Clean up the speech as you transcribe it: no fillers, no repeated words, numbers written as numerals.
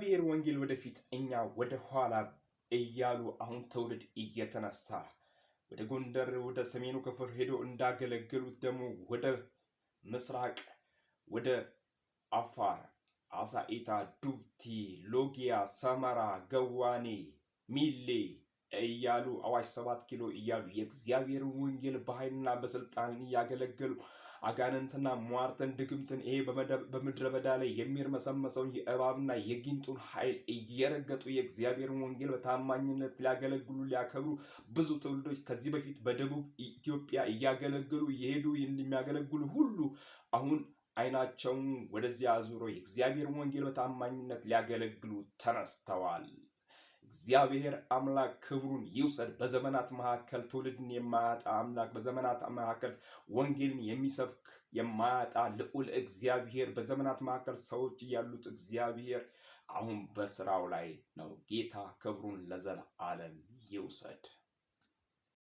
የእግዚአብሔር ወንጌል ወደፊት እኛ ወደ ኋላ እያሉ አሁን ትውልድ እየተነሳ ወደ ጎንደር ወደ ሰሜኑ ክፍል ሄዶ እንዳገለገሉት ደግሞ ወደ ምስራቅ ወደ አፋር አሳኢታ ዱብቲ ሎጊያ ሰመራ ገዋኔ ሚሌ እያሉ አዋሽ 7 ኪሎ እያሉ የእግዚአብሔር ወንጌል በኃይልና በስልጣን ያገለገሉ አጋንንትና ሟርተን ድግምትን ይሄ በምድረ በዳ ላይ የሚርመሰመሰውን የእባብና የጊንጡን ኃይል እየረገጡ የእግዚአብሔር ወንጌል በታማኝነት ሊያገለግሉ ሊያከብሩ ብዙ ትውልዶች ከዚህ በፊት በደቡብ ኢትዮጵያ እያገለገሉ የሄዱ የሚያገለግሉ ሁሉ አሁን አይናቸውን ወደዚያ አዙሮ የእግዚአብሔር ወንጌል በታማኝነት ሊያገለግሉ ተነስተዋል። እግዚአብሔር አምላክ ክብሩን ይውሰድ። በዘመናት መካከል ትውልድን የማያጣ አምላክ፣ በዘመናት መካከል ወንጌልን የሚሰብክ የማያጣ ልዑል እግዚአብሔር፣ በዘመናት መካከል ሰዎች ያሉት እግዚአብሔር አሁን በስራው ላይ ነው። ጌታ ክብሩን ለዘላለም ይውሰድ።